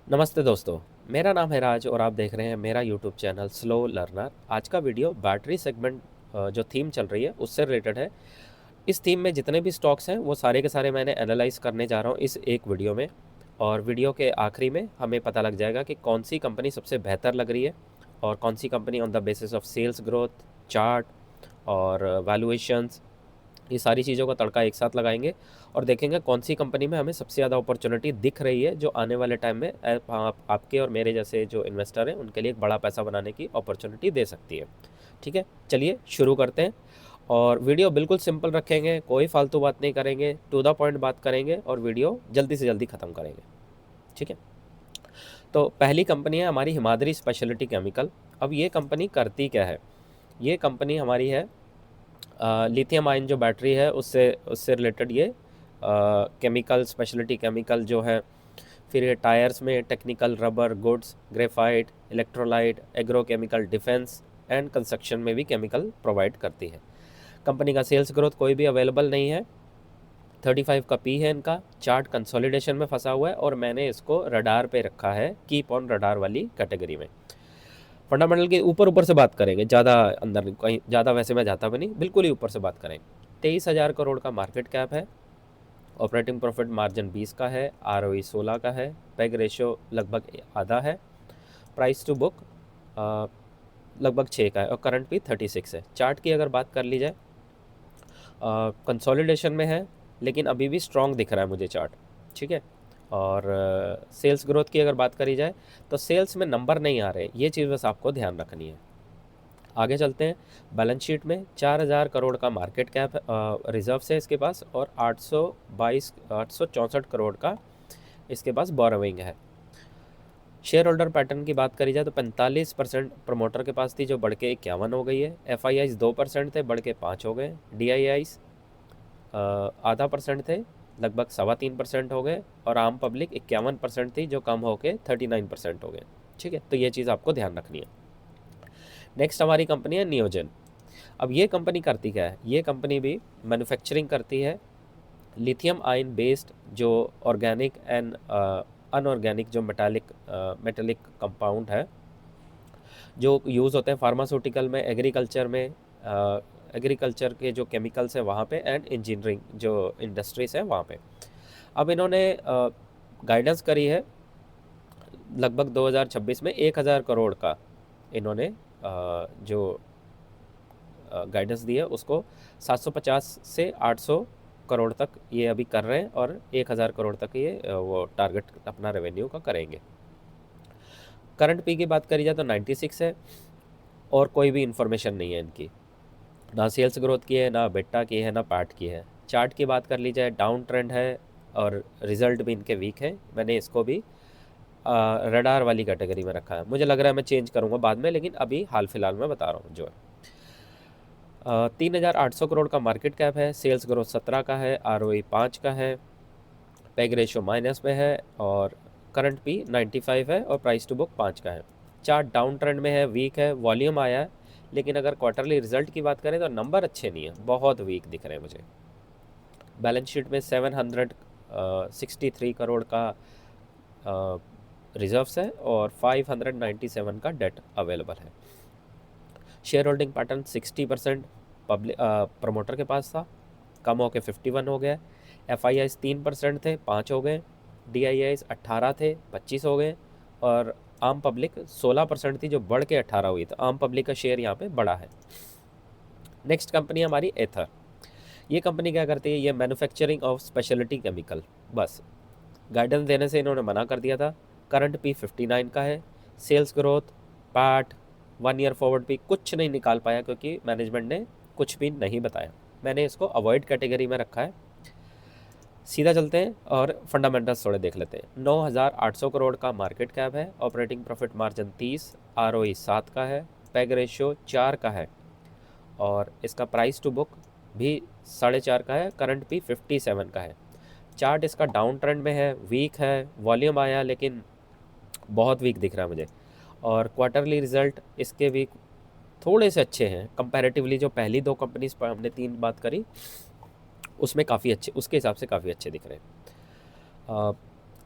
नमस्ते दोस्तों, मेरा नाम है राज और आप देख रहे हैं मेरा यूट्यूब चैनल स्लो लर्नर। आज का वीडियो बैटरी सेगमेंट जो थीम चल रही है उससे रिलेटेड है। इस थीम में जितने भी स्टॉक्स हैं वो सारे के सारे मैंने एनालाइज करने जा रहा हूँ इस एक वीडियो में। और वीडियो के आखिरी में हमें पता लग जाएगा कि कौन सी कंपनी सबसे बेहतर लग रही है और कौन सी company on the basis of sales growth, chart और वैल्यूएशंस, ये सारी चीज़ों का तड़का एक साथ लगाएंगे और देखेंगे कौन सी कंपनी में हमें सबसे ज़्यादा अपॉर्चुनिटी दिख रही है जो आने वाले टाइम में आपके और मेरे जैसे जो इन्वेस्टर हैं उनके लिए एक बड़ा पैसा बनाने की अपॉर्चुनिटी दे सकती है। ठीक है, चलिए शुरू करते हैं। और वीडियो बिल्कुल सिंपल रखेंगे, कोई फालतू बात नहीं करेंगे, टू द पॉइंट बात करेंगे और वीडियो जल्दी से जल्दी ख़त्म करेंगे। ठीक है, तो पहली कंपनी है हमारी हिमाद्री स्पेशलिटी केमिकल। अब ये कंपनी करती क्या है? ये कंपनी हमारी है लिथियम आयन जो बैटरी है उससे उससे रिलेटेड ये केमिकल, स्पेशलिटी केमिकल जो है। फिर ये टायर्स में technical, rubber goods, graphite, electrolyte, agrochemical, defence and construction में भी केमिकल प्रोवाइड करती है। कंपनी का सेल्स ग्रोथ कोई भी अवेलेबल नहीं है। 35 का पी है इनका। चार्ट कंसोलिडेशन में फंसा हुआ है और मैंने इसको रडार पे रखा है, कीप ऑन रडार वाली कैटेगरी में। फंडामेंटल के ऊपर ऊपर से बात करेंगे, ज़्यादा अंदर नहीं, कहीं ज़्यादा वैसे मैं जाता भी नहीं, बिल्कुल ही ऊपर से बात करेंगे। 23,000 करोड़ का मार्केट कैप है। ऑपरेटिंग प्रॉफिट मार्जिन 20 का है, आरओई 16 का है, पेग रेशियो लगभग आधा है, प्राइस टू बुक लगभग 6 का है और करंट भी 36 है। चार्ट की अगर बात कर ली जाए, कंसोलिडेशन में है लेकिन अभी भी स्ट्रॉन्ग दिख रहा है मुझे चार्ट। ठीक है, और सेल्स ग्रोथ की अगर बात करी जाए तो सेल्स में नंबर नहीं आ रहे, ये चीज़ बस आपको ध्यान रखनी है। आगे चलते हैं। बैलेंस शीट में 4,000 करोड़ का मार्केट कैप रिजर्व है इसके पास और 864 करोड़ का इसके पास बोरोइंग है। शेयर होल्डर पैटर्न की बात करी जाए तो 45% प्रमोटर के पास थी जो बढ़ के 51 हो गई है। FIIs 2% थे, बढ़ के 5 हो गए। DIIs आधा परसेंट थे, लगभग 3.25% हो गए। और आम पब्लिक 51% थी जो कम होके 39% हो गए। ठीक है, तो ये चीज़ आपको ध्यान रखनी है। नेक्स्ट हमारी कंपनी है नियोजन। अब ये कंपनी करती क्या है? ये कंपनी भी मैन्युफैक्चरिंग करती है लिथियम आयन बेस्ड जो ऑर्गेनिक एंड अनऑर्गेनिक जो मेटालिक कंपाउंड है जो यूज़ होते हैं फार्मास्यूटिकल में, एग्रीकल्चर में, एग्रीकल्चर के जो केमिकल्स हैं वहाँ पे एंड इंजीनियरिंग जो इंडस्ट्रीज़ हैं वहाँ पे। अब इन्होंने गाइडेंस करी है लगभग 2026 में 1,000 करोड़ का। इन्होंने जो गाइडेंस दी है उसको 750 से 800 करोड़ तक ये अभी कर रहे हैं और 1,000 करोड़ तक ये वो टारगेट अपना रेवेन्यू का करेंगे। करंट पी की बात करी जाए तो 96 है और कोई भी इंफॉर्मेशन नहीं है इनकी, ना सेल्स ग्रोथ की है, ना बेटा की है, ना पैट की है। चार्ट की बात कर ली जाए, डाउन ट्रेंड है और रिजल्ट भी इनके वीक है। मैंने इसको भी रडार वाली कैटेगरी में रखा है। मुझे लग रहा है मैं चेंज करूँगा बाद में, लेकिन अभी हाल फिलहाल में बता रहा हूँ जो है। 3,800 करोड़ का मार्केट कैप है, सेल्स ग्रोथ 17 का है, ROE 5 का है, पेग रेशियो माइनस में है और करंट पी 95 है और प्राइस टू बुक 5 का है। चार्ट डाउन ट्रेंड में है, वीक है, वॉल्यूम आया है, लेकिन अगर क्वार्टरली रिजल्ट की बात करें तो नंबर अच्छे नहीं है, बहुत वीक दिख रहे हैं मुझे। बैलेंस शीट में 763 करोड़ का रिजर्व्स है और 597 का डेट अवेलेबल है। Share holding pattern 60% public promoter के पास था, कम होकर 51 हो गया। FIIs 3% थे, 5 हो गए। DIIs 18 थे, 25 हो गए। और आम पब्लिक 16% थी जो बढ़ के 18 हुई, तो आम पब्लिक का शेयर यहाँ पे बड़ा है। नेक्स्ट कंपनी हमारी एथर। ये कंपनी क्या करती है? ये मैन्युफैक्चरिंग ऑफ स्पेशलिटी केमिकल। बस गाइडेंस देने से इन्होंने मना कर दिया था। करंट पी 59 का है। Sales growth, PAT, 1 year forward भी कुछ नहीं निकाल पाया क्योंकि मैनेजमेंट ने कुछ भी नहीं बताया। मैंने इसको अवॉइड कैटेगरी में रखा है। सीधा चलते हैं और फंडामेंटल्स थोड़े देख लेते हैं। 9,800 करोड़ का मार्केट कैप है, ऑपरेटिंग प्रॉफिट मार्जिन 30, ROE 7 का है, पेग रेशियो 4 का है और इसका प्राइस टू बुक भी 4.5 का है, करंट भी 57 का है। चार्ट इसका डाउन ट्रेंड में है, वीक है, वॉल्यूम आया लेकिन बहुत वीक दिख रहा है मुझे। और क्वार्टरली रिजल्ट इसके भी थोड़े से अच्छे हैं कंपैरेटिवली, जो पहली दो कंपनीज पर हमने 3 बात करी उसमें काफ़ी अच्छे, उसके हिसाब से काफ़ी अच्छे दिख रहे हैं।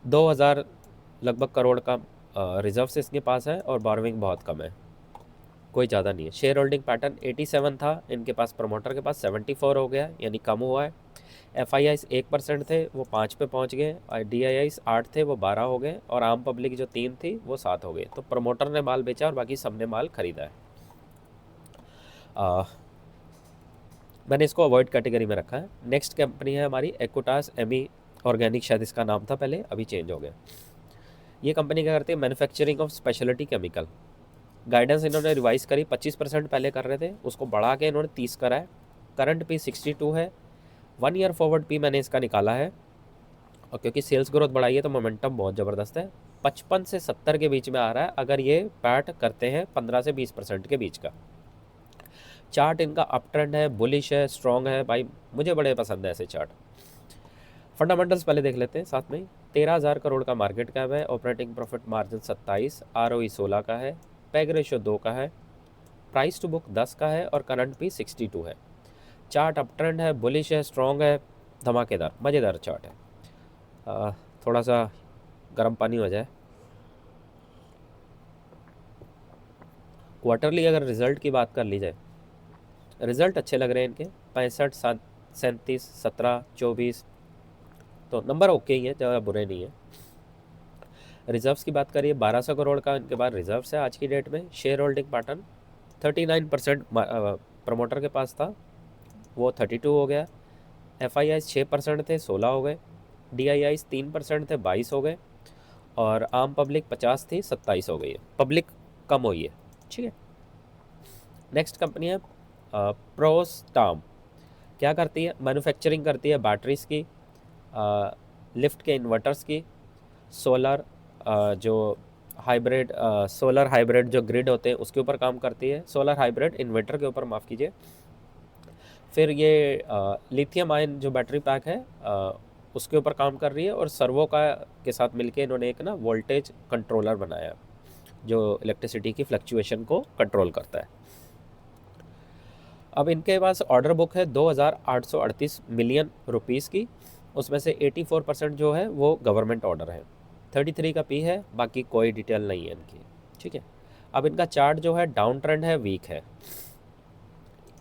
2000 लगभग करोड़ का रिजर्व्स इसके पास है और बोरोविंग बहुत कम है, कोई ज़्यादा नहीं है। शेयर होल्डिंग पैटर्न 87 था इनके पास, प्रमोटर के पास 74 हो गया, यानी कम हुआ है। FIIs 1% थे वो 5 पे पहुंच गए, और DIIs 8 थे वो 12 हो गए, और आम पब्लिक जो 3 थी वो 7 हो गए। तो प्रमोटर ने माल बेचा और बाकी सबने माल खरीदा है। मैंने इसको अवॉइड कैटेगरी में रखा है। नेक्स्ट कंपनी है हमारी एक्विटास एमी ऑर्गेनिक, शायद इसका नाम था पहले, अभी चेंज हो गया। ये कंपनी क्या करती है, manufacturing of speciality chemical. Guidance इन्होंने रिवाइज करी, 25% पहले कर रहे थे, उसको बढ़ा के इन्होंने 30 करा है। करंट P 62 है। 1 ईयर फॉरवर्ड P मैंने इसका निकाला है, और क्योंकि सेल्स ग्रोथ बढ़ाई है तो मोमेंटम बहुत ज़बरदस्त है। 55 से 70 के बीच में आ रहा है अगर ये पैट करते हैं 15 से 20% के बीच का। चार्ट इनका अप ट्रेंड है, बुलिश है, स्ट्रॉन्ग है, भाई मुझे बड़े पसंद है ऐसे चार्ट। फंडामेंटल्स पहले देख लेते हैं साथ में। 13,000 करोड़ का मार्केट कैप है, ऑपरेटिंग प्रॉफिट मार्जिन 27, ROE 16 का है, पैग रेशियो 2 का है, प्राइस टू बुक 10 का है, और करंट P 62 है। चार्ट अप ट्रेंड है, बुलिश है, स्ट्रॉन्ग है, धमाकेदार मज़ेदार चार्ट है। थोड़ा सा गर्म पानी हो जाए। क्वार्टरली अगर रिज़ल्ट की बात कर ली जाए, रिज़ल्ट अच्छे लग रहे हैं इनके, 65, 37, 17, 24, तो नंबर ओके ही है, ज़्यादा बुरे नहीं है। रिजर्व्स की बात करिए, 1200 करोड़ का इनके पास रिजर्व्स है आज की डेट में। शेयर होल्डिंग पैटर्न 39% प्रमोटर के पास था, वो 32 हो गया। FIIs 6% थे, 16 हो गए। DIIs 3% थे, 22 हो गए, और आम पब्लिक 50 थी, 27 हो गई है। पब्लिक कम हुई है, ठीक है। नेक्स्ट कंपनी है प्रोस्टाम। क्या करती है, मैन्युफैक्चरिंग करती है बैटरीज की, लिफ्ट के इन्वर्टर्स की, सोलर जो हाइब्रिड सोलर हाइब्रिड जो ग्रिड होते हैं उसके ऊपर काम करती है, सोलर हाइब्रिड इन्वर्टर के ऊपर, माफ़ कीजिए। फिर ये लिथियम आयन जो बैटरी पैक है उसके ऊपर काम कर रही है, और सर्वो का के साथ मिलके इन्होंने एक ना वोल्टेज कंट्रोलर बनाया जो इलेक्ट्रिसिटी की फ्लक्चुएशन को कंट्रोल करता है। अब इनके पास ऑर्डर बुक है 2,838 मिलियन रुपीस की, उसमें से 84% जो है वो गवर्नमेंट ऑर्डर है। 33 का P है, बाकी कोई डिटेल नहीं है इनकी, ठीक है। अब इनका चार्ट जो है डाउन ट्रेंड है, वीक है।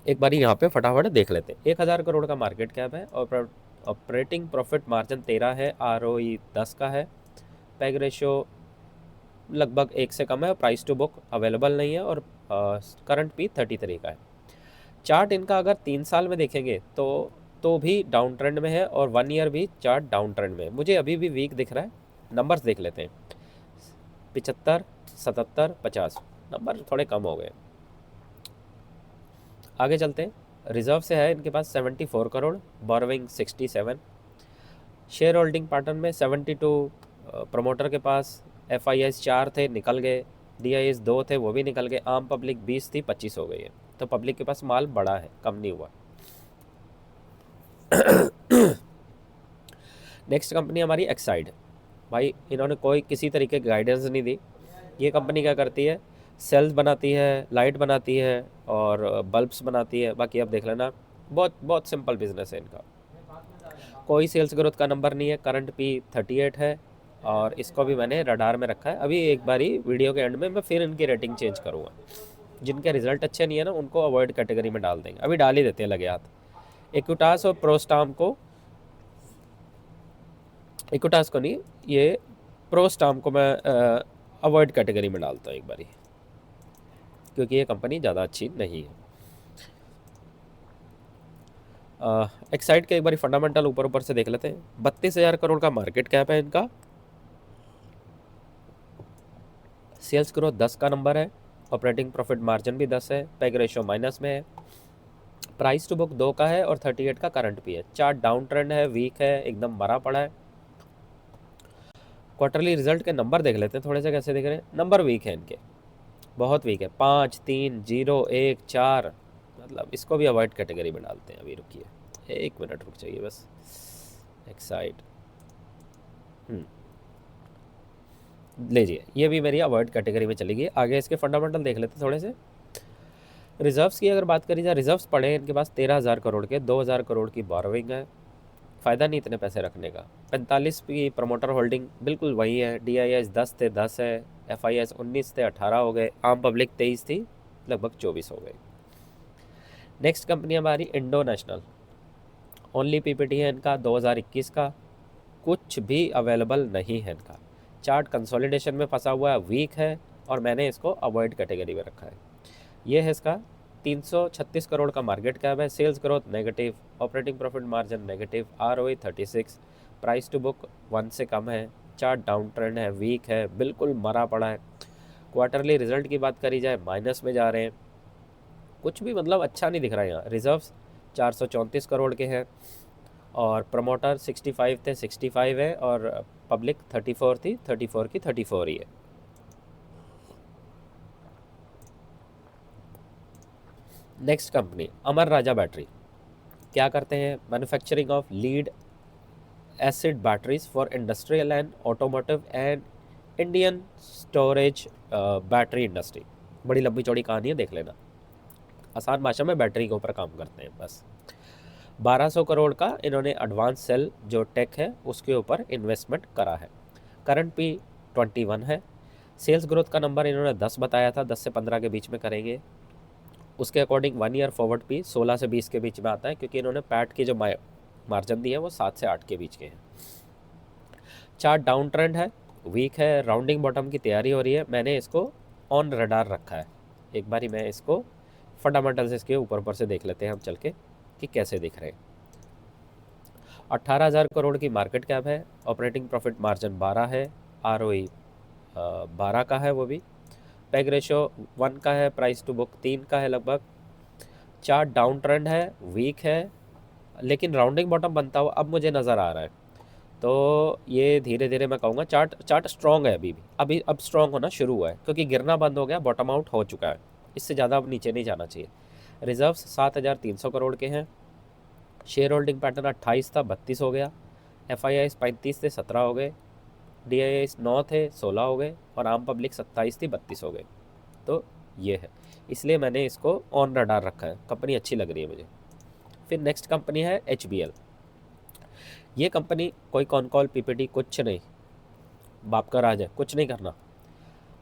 एक बार यहाँ पे फटाफट देख लेते हैं। 1,000 करोड़ का मार्केट कैप है, और ऑपरेटिंग प्रॉफिट मार्जिन 13 है, ROE 10 का है, पैग रेशियो लगभग 1 से कम है, प्राइस टू बुक अवेलेबल नहीं है, और करंट P 33 का है। चार्ट इनका अगर 3 साल में देखेंगे तो भी डाउन ट्रेंड में है, और 1 ईयर भी चार्ट डाउन ट्रेंड में है। मुझे अभी भी वीक दिख रहा है। नंबर्स देख लेते हैं, 75, 77, 50, नंबर थोड़े कम हो गए। आगे चलते हैं। रिजर्व से है इनके पास 74 crore, borrowing 67, share holding pattern में 72 प्रमोटर के पास। FIIs 4 थे, निकल गए। DIIs 2 थे, वो भी निकल गए। आम पब्लिक 20 थी, 25 हो गई है। तो पब्लिक के पास माल बड़ा है, कम नहीं हुआ। नेक्स्ट कंपनी हमारी एक्साइड। भाई इन्होंने कोई किसी तरीके की गाइडेंस नहीं दी। ये कंपनी क्या करती है, सेल्स बनाती है, लाइट बनाती है, और बल्ब्स बनाती है। बाकी आप देख लेना, बहुत बहुत सिंपल बिजनेस है इनका। कोई सेल्स ग्रोथ का नंबर नहीं है। करंट P 38 है, और इसको भी मैंने रडार में रखा है। अभी एक बारी वीडियो के एंड में मैं फिर इनकी रेटिंग चेंज करूँगा। जिनके रिजल्ट अच्छे नहीं है ना, उनको अवॉइड कैटेगरी में डाल देंगे, अभी डाल ही देते हैं लगे हाथ। इक्विटास और प्रोस्टाम को, इक्विटास को नहीं, ये प्रोस्टाम को मैं अवॉइड कैटेगरी में डालता हूँ एक बारी, क्योंकि ये कंपनी ज़्यादा अच्छी नहीं है। एक्साइड के एक बारी फंडामेंटल ऊपर ऊपर से देख लेते हैं। 32,000 करोड़ का मार्केट कैप है इनका, सेल्स ग्रोथ 10 का नंबर है, ऑपरेटिंग प्रॉफिट मार्जिन भी 10 है, पैग रेशियो माइनस में है, प्राइस टू बुक 2 का है, और 38 का करंट P है। चार्ट डाउन ट्रेंड है, वीक है, एकदम मरा पड़ा है। क्वार्टरली रिजल्ट के नंबर देख लेते हैं थोड़े से कैसे दिख रहे हैं। नंबर वीक है इनके, बहुत वीक है। 5, 3, 0, 1, 4, मतलब इसको भी अवॉइड कैटेगरी में डालते हैं। अभी रुकिए, 1 मिनट रुक जाइए बस। एक्साइड लीजिए, ये भी मेरी अवॉइड कैटेगरी में चली गई। आगे इसके फंडामेंटल देख लेते हैं थोड़े से। रिजर्व्स की अगर बात करी जाए, रिजर्व्स पड़े हैं इनके पास 13,000 करोड़ के, 2,000 करोड़ की बोरोविंग है, फ़ायदा नहीं इतने पैसे रखने का। 45 की प्रमोटर होल्डिंग बिल्कुल वही है। DIS 10 थे 10 है, FIS 19 थे 18 हो गए, आम पब्लिक 23 थी लगभग 24 हो गई। नेक्स्ट कंपनी हमारी इंडो नेशनल, ओनली PPT है इनका 2021 का, कुछ भी अवेलेबल नहीं है इनका। चार्ट कंसोलिडेशन में फंसा हुआ है, वीक है, और मैंने इसको अवॉइड कैटेगरी में रखा है। ये है इसका 336 करोड़ का मार्केट कैप है, sales growth negative, operating profit margin negative, ROE 36, price to book 1 से कम है, चार्ट डाउन ट्रेंड है, वीक है, बिल्कुल मरा पड़ा है। क्वार्टरली रिजल्ट की बात करी जाए माइनस में जा रहे हैं, कुछ भी मतलब अच्छा नहीं दिख रहा है। यहाँ रिजर्व्स 434 करोड़ के हैं, और प्रमोटर 65 थे 65 है, और पब्लिक 34 थी 34 की 34 ही है। नेक्स्ट कंपनी अमर राजा बैटरी, क्या करते हैं? Manufacturing of lead acid batteries for industrial and automotive and Indian storage battery industry. बड़ी लंबी चौड़ी कहानी है, देख लेना। आसान भाषा में बैटरी के ऊपर काम करते हैं बस। 1200 करोड़ का इन्होंने एडवांस सेल जो टेक है उसके ऊपर इन्वेस्टमेंट करा है। करंट P 21 है। सेल्स ग्रोथ का नंबर इन्होंने 10 बताया था, 10 से 15 के बीच में करेंगे। उसके अकॉर्डिंग 1 ईयर फॉरवर्ड P 16 से 20 के बीच में आता है, क्योंकि इन्होंने पैट की जो मार्जिन दी है वो 7 से 8 के बीच के हैं। चार्ट डाउन ट्रेंड है, वीक है, राउंडिंग बॉटम की तैयारी हो रही है। मैंने इसको ऑन रडार रखा है। एक बारी मैं इसको फंडामेंटल्स इसके ऊपर से देख लेते हैं हम चल के कि कैसे दिख रहे हैं। 18,000 करोड़ की मार्केट कैप है, ऑपरेटिंग प्रॉफिट मार्जिन 12 है, ROE 12 का है, वो भी पैग रेशो 1 का है, प्राइस टू बुक 3 का है लगभग। चार्ट डाउन ट्रेंड है, वीक है, लेकिन राउंडिंग बॉटम बनता हुआ अब मुझे नज़र आ रहा है। तो ये धीरे धीरे मैं कहूँगा चार्ट स्ट्रॉन्ग है अभी अब स्ट्रॉन्ग होना शुरू हुआ है, क्योंकि गिरना बंद हो गया, बॉटम आउट हो चुका है। इससे ज़्यादा अब नीचे नहीं जाना चाहिए। रिजर्व्स 7,300 करोड़ के हैं। शेयर होल्डिंग पैटर्न 28 था 32 हो गया। FIIs 35 थे 17 हो गए। DIIs 9 थे 16 हो गए, और आम पब्लिक 27 थी 32 हो गए। तो ये है, इसलिए मैंने इसको ऑन रडार रखा है। कंपनी अच्छी लग रही है मुझे। फिर नेक्स्ट कंपनी है HBL। ये कंपनी कोई कॉन कॉल PPT कुछ नहीं, बाप का राज है, कुछ नहीं करना।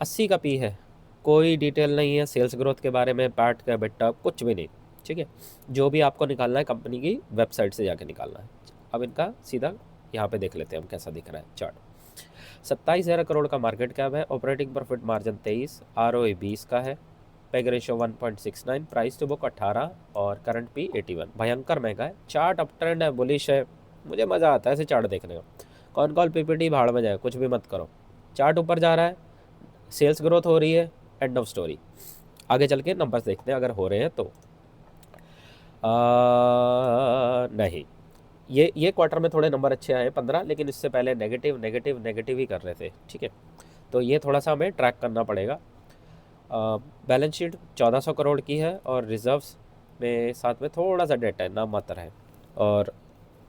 80 का P है, कोई डिटेल नहीं है सेल्स ग्रोथ के बारे में, पैट का बेटा कुछ भी नहीं। ठीक है, जो भी आपको निकालना है कंपनी की वेबसाइट से जाके निकालना है। अब इनका सीधा यहाँ पे देख लेते हैं हम कैसा दिख रहा है चार्ट। 27,000 करोड़ का मार्केट कैप है, ऑपरेटिंग प्रॉफिट मार्जिन 23, ROE 20 का है, PEG ratio 1.69, price to book 18, और करंट P 81। भयंकर महंगा है। चार्ट अप ट्रेंड है, बुलिश है, मुझे मज़ा आता है ऐसे चार्ट देखने का। कौन कॉल PPT भाड़ में जाए, कुछ भी मत करो। चार्ट ऊपर जा रहा है, सेल्स ग्रोथ हो रही है, एंड ऑफ स्टोरी। आगे चल के नंबर्स देखते हैं अगर हो रहे हैं तो। नहीं, ये क्वार्टर में थोड़े नंबर अच्छे आए 15, लेकिन इससे पहले नेगेटिव नेगेटिव नेगेटिव ही कर रहे थे। ठीक है, तो ये थोड़ा सा हमें ट्रैक करना पड़ेगा। बैलेंस शीट 1400 करोड़ की है, और रिजर्व्स में साथ में थोड़ा सा डेट है, नाम मात्र है। और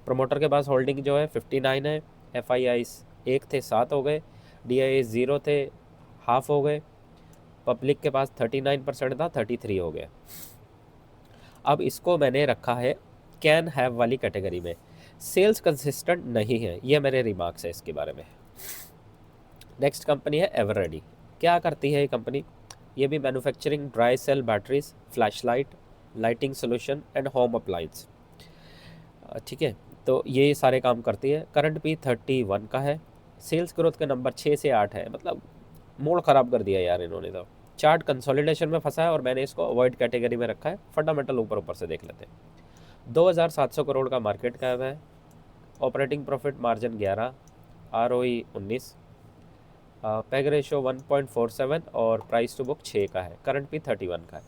प्रमोटर के पास होल्डिंग जो है 59 है। FIIs 1 थे 7 हो गए, DIIs 0 थे हाफ हो गए, पब्लिक के पास 39% था 33 हो गया। अब इसको मैंने रखा है कैन हैव वाली कैटेगरी में। सेल्स कंसिस्टेंट नहीं है, ये मेरे रिमार्क्स है इसके बारे में। नेक्स्ट कंपनी है एवररेडी। क्या करती है ये कंपनी? ये भी manufacturing dry cell batteries, flash light, lighting solution and home appliance. ठीक है, तो ये सारे काम करती है। करंट P 31 का है। सेल्स ग्रोथ के नंबर 6 से 8 है, मतलब मूड ख़राब कर दिया यार इन्होंने तो। चार्ट कंसोलिडेशन में फंसा है, और मैंने इसको अवॉइड कैटेगरी में रखा है। फंडामेंटल ऊपर ऊपर से देख लेते हैं। 2,700 करोड़ का मार्केट कैप है, operating profit margin 11, ROE 19, peg ratio 1.47, और प्राइस टू बुक 6 का है। करंट P 31 का है।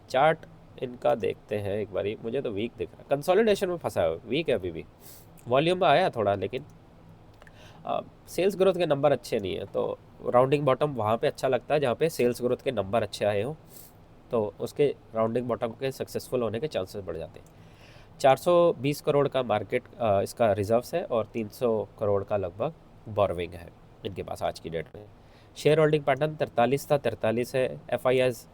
चार्ट इनका देखते हैं एक बारी, मुझे तो वीक दिख रहा है, कंसोलिडेशन में फंसा है, वीक है अभी भी। वॉल्यूम में आया थोड़ा, लेकिन सेल्स ग्रोथ के नंबर अच्छे नहीं है। तो राउंडिंग बॉटम वहाँ पे अच्छा लगता है जहाँ पे सेल्स ग्रोथ के नंबर अच्छे आए हों, तो उसके राउंडिंग बॉटम के सक्सेसफुल होने के चांसेस बढ़ जाते हैं। 420 करोड़ का मार्केट इसका रिजर्व्स है, और 300 करोड़ का लगभग बोरोविंग है इनके पास आज की डेट में। शेयर होल्डिंग पैटर्न 43 था 43 है। FIIs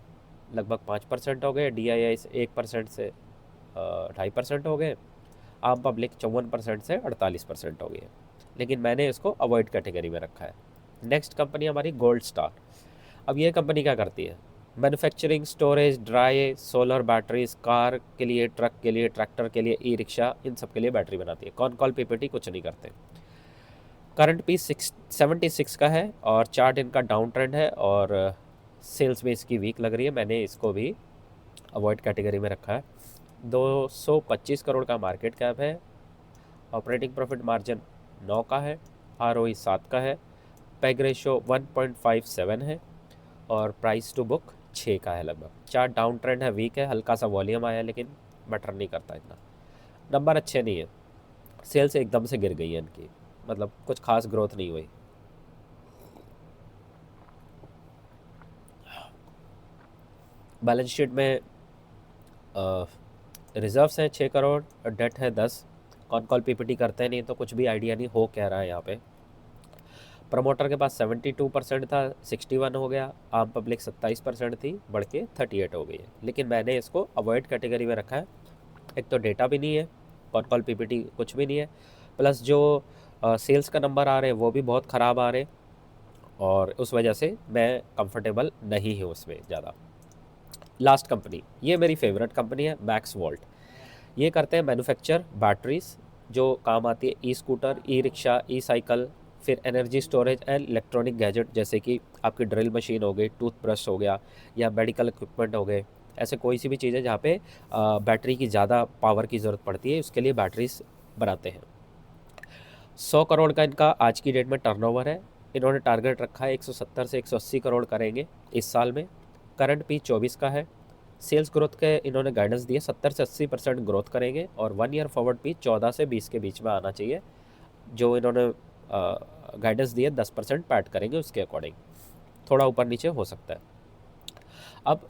लगभग 5% हो गए, DIIs 1% से 2.5% हो गए, आम पब्लिक 54% से 48% हो गई है, लेकिन मैंने इसको अवॉइड कैटेगरी में रखा है। नेक्स्ट कंपनी हमारी गोल्ड स्टार। अब ये कंपनी क्या करती है, manufacturing, storage, dry, solar batteries, car के लिए, ट्रक के लिए, ट्रैक्टर के लिए, ई रिक्शा, इन सब के लिए बैटरी बनाती है। कॉन कॉल पीपीटी कुछ नहीं करते। करंट पी 76 का है और चार्ट इनका डाउन ट्रेंड है और सेल्स में इसकी वीक लग रही है। मैंने इसको भी अवॉइड कैटेगरी में रखा है। 225 करोड़ का मार्केट कैप है, ऑपरेटिंग प्रॉफिट मार्जिन 9 का है, आरओई 7 का है, पैग रेशो 1.57 है और प्राइस टू बुक 6 का है लगभग। चार्ट डाउन ट्रेंड है, वीक है, हल्का सा वॉल्यूम आया लेकिन मैटर नहीं करता इतना। नंबर अच्छे नहीं है, सेल्स एकदम से गिर गई है इनकी, मतलब कुछ खास ग्रोथ नहीं हुई। बैलेंस शीट में रिजर्व्स हैं 6 करोड़, डेट है 10। कॉन कॉल पीपीटी करते नहीं तो कुछ भी आइडिया नहीं हो क्या रहा है यहाँ पे। प्रमोटर के पास 72% था, 61 हो गया। आम पब्लिक 27% थी, बढ़ के 38 हो गई है, लेकिन मैंने इसको अवॉइड कैटेगरी में रखा है। एक तो डेटा भी नहीं है, कॉन कॉल पीपीटी कुछ भी नहीं है, प्लस जो सेल्स का नंबर आ रहे हैं वो भी बहुत ख़राब आ रहे हैं और उस वजह से मैं कंफर्टेबल नहीं हूँ उसमें ज़्यादा। लास्ट कंपनी, ये मेरी फेवरेट कंपनी है, मैक्स वॉल्ट। ये करते हैं मैन्युफैक्चर बैटरीज जो काम आती है ई स्कूटर, ई रिक्शा, ई साइकिल, फिर energy storage and electronic gadget, जैसे कि आपकी ड्रिल मशीन हो गई, टूथब्रश हो गया या मेडिकल इक्विपमेंट हो गए। ऐसे कोई सी भी चीज़ है जहाँ पे बैटरी की ज़्यादा पावर की ज़रूरत पड़ती है, उसके लिए बैटरीज बनाते हैं। 100 करोड़ का इनका आज की डेट में टर्नओवर है। इन्होंने टारगेट रखा है 170 से 180 करोड़ करेंगे इस साल में। करंट पी 24 का है। सेल्स ग्रोथ के इन्होंने गाइडेंस दिए 70 से 80% ग्रोथ करेंगे और 1 ईयर फॉरवर्ड पी 14 से 20 के बीच में आना चाहिए। जो इन्होंने गाइडेंस दिए 10% पैट करेंगे, उसके अकॉर्डिंग थोड़ा ऊपर नीचे हो सकता है। अब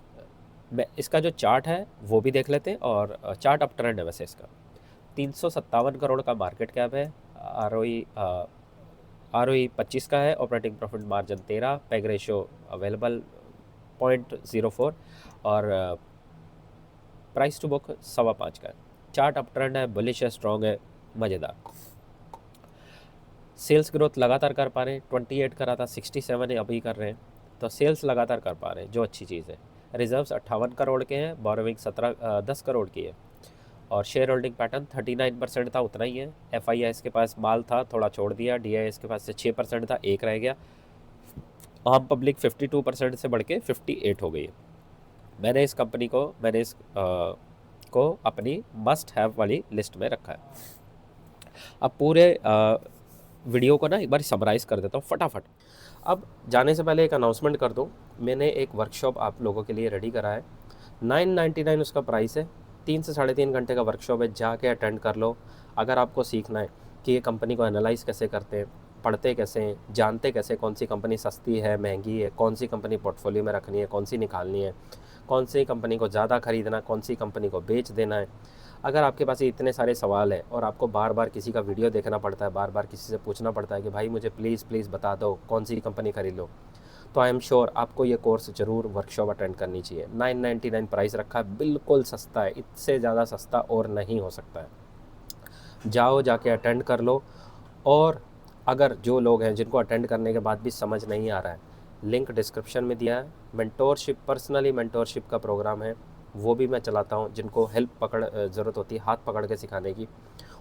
मैं इसका जो चार्ट है वो भी देख लेते हैं और चार्ट अप ट्रेंड है वैसे इसका। 357 करोड़ का मार्केट कैप है, आरओई 25 का है, operating profit margin 13, peg ratio available 0.04 और प्राइस टू बुक 5.25 का है। चार्ट अप ट्रेंड है, बुलिश है, स्ट्रॉन्ग है, मज़ेदार। सेल्स ग्रोथ लगातार कर पा रहे हैं, 28 करा था, 67 है अभी कर रहे हैं, तो सेल्स लगातार कर पा रहे हैं, जो अच्छी चीज़ है। रिजर्व्स 58 करोड़ के हैं, बोरोविंग 10 करोड़ की है और शेयर होल्डिंग पैटर्न 39% था, उतना ही है। एफआईआईएस के पास माल था, थोड़ा छोड़ दिया। डीआईएस के पास से 6% था, एक रह गया। आम पब्लिक 52% से बढ़ के 58 हो गई है। मैंने इस कंपनी को अपनी मस्ट हैव वाली लिस्ट में रखा है। अब पूरे वीडियो को ना एक बार समराइज़ कर देता हूँ फटाफट। अब जाने से पहले एक अनाउंसमेंट कर दूँ, मैंने एक वर्कशॉप आप लोगों के लिए रेडी करा है। 999 उसका प्राइस है। 3 से 3.5 घंटे का वर्कशॉप है, जाके अटेंड कर लो। अगर आपको सीखना है कि ये कंपनी को एनालाइज़ कैसे करते हैं, पढ़ते कैसे हैं, जानते कैसे कौन सी कंपनी सस्ती है, महंगी है, कौन सी कंपनी पोर्टफोलियो में रखनी है, कौन सी निकालनी है, कौन सी कंपनी को ज़्यादा खरीदना, कौन सी कंपनी को बेच देना है। अगर आपके पास ये इतने सारे सवाल हैं और आपको बार बार किसी का वीडियो देखना पड़ता है, बार बार किसी से पूछना पड़ता है कि भाई मुझे प्लीज़ बता दो कौन सी कंपनी खरीद लो, तो आई एम श्योर आपको ये कोर्स ज़रूर वर्कशॉप अटेंड करनी चाहिए। 999 प्राइस रखा है, बिल्कुल सस्ता है, इससे ज़्यादा सस्ता और नहीं हो सकता है। जाओ, जाके अटेंड कर लो। और अगर जो लोग हैं जिनको अटेंड करने के बाद भी समझ नहीं आ रहा है, लिंक डिस्क्रिप्शन में दिया है। मेंटोरशिप, पर्सनली मेंटोरशिप का प्रोग्राम है, वो भी मैं चलाता हूँ। जिनको हेल्प ज़रूरत होती है हाथ पकड़ के सिखाने की,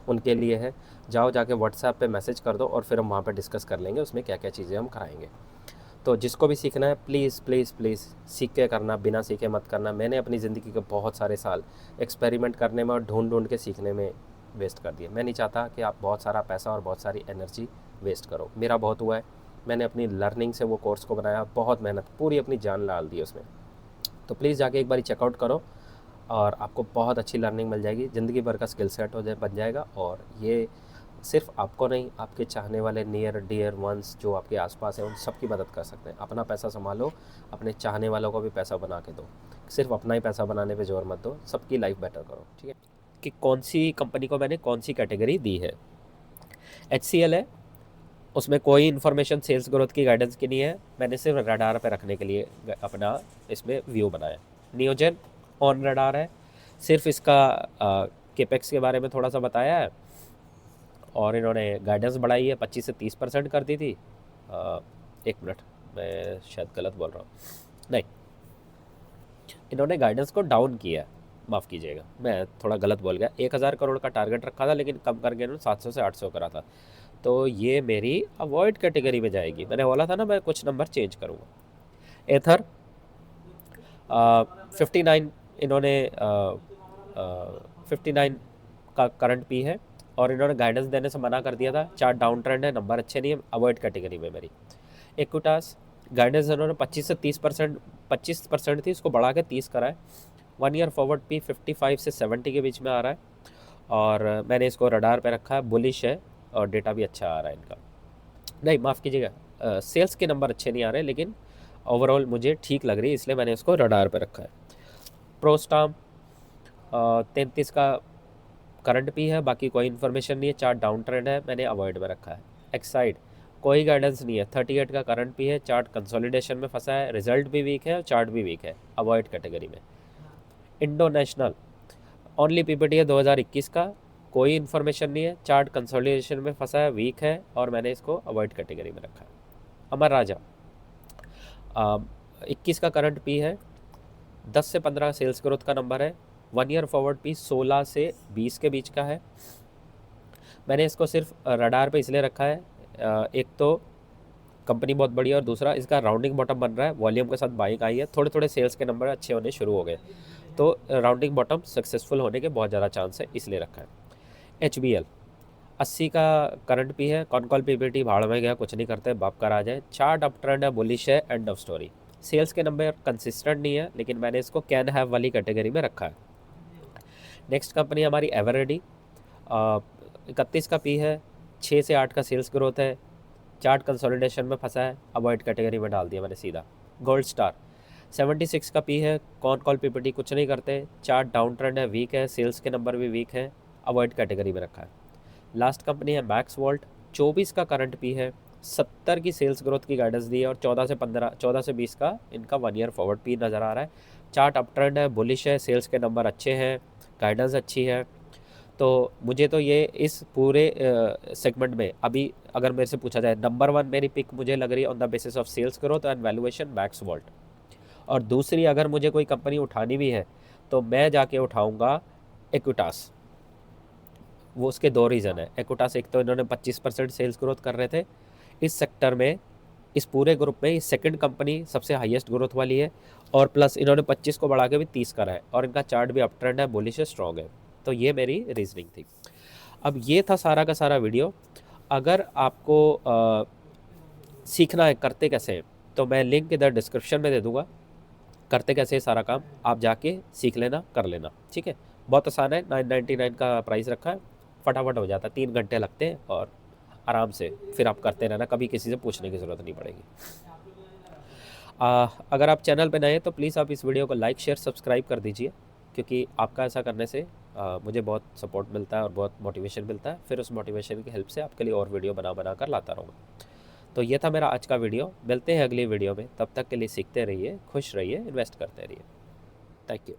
उनके लिए है। जाओ, जाके व्हाट्सएप पे मैसेज कर दो और फिर हम वहाँ पे डिस्कस कर लेंगे उसमें क्या क्या चीज़ें हम कराएंगे। तो जिसको भी सीखना है प्लीज़ सीख के करना, बिना सीखे मत करना। मैंने अपनी ज़िंदगी के बहुत सारे साल एक्सपेरिमेंट करने में और ढूंढ के सीखने में वेस्ट कर दिए। मैं नहीं चाहता कि आप बहुत सारा पैसा और बहुत सारी एनर्जी वेस्ट करो। मेरा बहुत हुआ है, मैंने अपनी लर्निंग से वो कोर्स को बनाया, बहुत मेहनत, पूरी अपनी जान डाल दी उसमें। तो प्लीज़ जाके एक बार चेकआउट करो और आपको बहुत अच्छी लर्निंग मिल जाएगी, ज़िंदगी भर का स्किल सेट बन जाएगा। और ये सिर्फ आपको नहीं, आपके चाहने वाले नियर डियर वंस जो आपके आसपास हैं उन सब की मदद कर सकते हैं। अपना पैसा संभालो, अपने चाहने वालों को भी पैसा बना के दो। सिर्फ अपना ही पैसा बनाने पे जोर मत दो, सबकी लाइफ बेटर करो, ठीक है। कि कौन सी कंपनी को मैंने कौन सी कैटेगरी दी है। HCL है, उसमें कोई इन्फॉर्मेशन सेल्स ग्रोथ की गाइडेंस की नहीं है, मैंने सिर्फ रडार पे रखने के लिए अपना इसमें व्यू बनाया। नियोजन ऑन रडार है, सिर्फ इसका केपेक्स के बारे में थोड़ा सा बताया है, और इन्होंने गाइडेंस बढ़ाई है, 25 से 30% कर दी थी। एक मिनट, मैं शायद गलत बोल रहा हूँ, नहीं, इन्होंने गाइडेंस को डाउन किया है, माफ़ कीजिएगा, मैं थोड़ा गलत बोल गया। 1000 करोड़ का टारगेट रखा था, लेकिन कम करके इन्होंने 700 से 800 करा था। तो ये मेरी अवॉइड कैटेगरी में जाएगी। मैंने बोला था ना मैं कुछ नंबर चेंज करूँगा। एथर 59 इन्होंने 59 का करंट पी है, और इन्होंने गाइडेंस देने से मना कर दिया था। चार्ट डाउन ट्रेंड है, नंबर अच्छे नहीं है, अवॉइड कैटेगरी में मेरी। इक्विटास गाइडेंस इन्होंने 25 से 30%, 25% थी, इसको बढ़ा के 30 करा है। 1 ईयर फॉरवर्ड पी 55 से 70 के बीच में आ रहा है, और मैंने इसको रडार पे रखा है, बुलिश है, और डेटा भी अच्छा आ रहा है इनका। नहीं, माफ़ कीजिएगा, सेल्स के नंबर अच्छे नहीं आ रहे, लेकिन ओवरऑल मुझे ठीक लग रही है, इसलिए मैंने इसको रडार पे रखा है। प्रोस्टाम 33 का करंट भी है, बाकी कोई इन्फॉर्मेशन नहीं है, चार्ट डाउन ट्रेंड है, मैंने अवॉइड में रखा है। एक्साइड कोई गाइडेंस नहीं है, 38 का करंट भी है, चार्ट कंसोलिडेशन में फंसा है, रिजल्ट भी वीक है और चार्ट भी वीक है, अवॉइड कैटेगरी में। इंडोनेशनल ओनली पीपीटी है 2021 का, कोई इन्फॉर्मेशन नहीं है, चार्ट कंसोलिडेशन में फंसा है, वीक है, और मैंने इसको अवॉइड कैटेगरी में रखा है। अमर राजा 21 का करंट पी है, 10 से 15 सेल्स ग्रोथ का नंबर है, 1 ईयर फॉरवर्ड पी 16 से 20 के बीच का है। मैंने इसको सिर्फ रडार पे इसलिए रखा है, एक तो कंपनी बहुत बड़ी है, और दूसरा इसका राउंडिंग बॉटम बन रहा है, वॉल्यूम के साथ बाइक आई है, थोड़े थोड़े सेल्स के नंबर अच्छे होने शुरू हो गए, तो राउंडिंग बॉटम सक्सेसफुल होने के बहुत ज़्यादा चांस है, इसलिए रखा है। HBL 80 का करंट भी है, कॉनकॉल पीपीटी भाड़ में गया, कुछ नहीं करते, बाप का राज है, चार्ट अप ट्रेंड है, बुलिश है, एंड ऑफ स्टोरी। सेल्स के नंबर कंसिस्टेंट नहीं है, लेकिन मैंने इसको कैन हैव वाली कैटेगरी में रखा है। नेक्स्ट कंपनी हमारी एवररेडी 31 का पी है, 6 से 8 का सेल्स ग्रोथ है, चार्ट कंसोलिडेशन में फंसा है, अवॉइड कैटेगरी में डाल दिया मैंने सीधा। गोल्ड स्टार 76 का पी है, कॉन कॉल पीपीटी कुछ नहीं करते, चार्ट डाउन ट्रेंड है, वीक है, सेल्स के नंबर भी वीक है, अवॉइड कैटेगरी में रखा है। लास्ट कंपनी है मैक्स वॉल्ट, 24 का करंट पी है, 70 की सेल्स ग्रोथ की गाइडेंस दी है, और 14 से 20 का इनका 1 ईयर फॉरवर्ड पी नज़र आ रहा है। चार्ट अप ट्रेंड है, बुलिश है, सेल्स के नंबर अच्छे हैं, गाइडेंस अच्छी है। तो मुझे तो ये इस पूरे सेगमेंट में अभी अगर मेरे से पूछा जाए, नंबर 1 मेरी पिक मुझे लग रही है on the basis of sales growth and valuation max vault. और दूसरी अगर मुझे कोई कंपनी उठानी भी है तो मैं जाके उठाऊंगा एक्विटास। वो उसके 2 रीज़न है। एक्विटास, एक तो इन्होंने 25% सेल्स ग्रोथ कर रहे थे इस सेक्टर में, इस पूरे ग्रुप में ये सेकंड कंपनी सबसे हाईएस्ट ग्रोथ वाली है, और प्लस इन्होंने 25 को बढ़ा के भी 30 करा है, और इनका चार्ट भी अप ट्रेंड है, बुलिश है, स्ट्रॉन्ग है। तो ये मेरी रीजनिंग थी। अब ये था सारा का सारा वीडियो। अगर आपको सीखना है करते कैसे हैं, तो मैं लिंक इधर डिस्क्रिप्शन में दे दूंगा, करते कैसे है सारा काम, आप जाके सीख लेना, कर लेना, ठीक है। बहुत आसान है, 999 का प्राइस रखा है, फटाफट हो जाता है, 3 घंटे लगते हैं, और आराम से फिर आप करते रहना, कभी किसी से पूछने की ज़रूरत नहीं पड़ेगी। अगर आप चैनल पे नए हैं तो प्लीज़ आप इस वीडियो को लाइक, शेयर, सब्सक्राइब कर दीजिए, क्योंकि आपका ऐसा करने से मुझे बहुत सपोर्ट मिलता है और बहुत मोटिवेशन मिलता है। फिर उस मोटिवेशन की हेल्प से आपके लिए और वीडियो बना कर लाता रहूँगा। तो ये था मेरा आज का वीडियो, मिलते हैं अगली वीडियो में, तब तक के लिए सीखते रहिए, खुश रहिए, इन्वेस्ट करते रहिए। Thank you.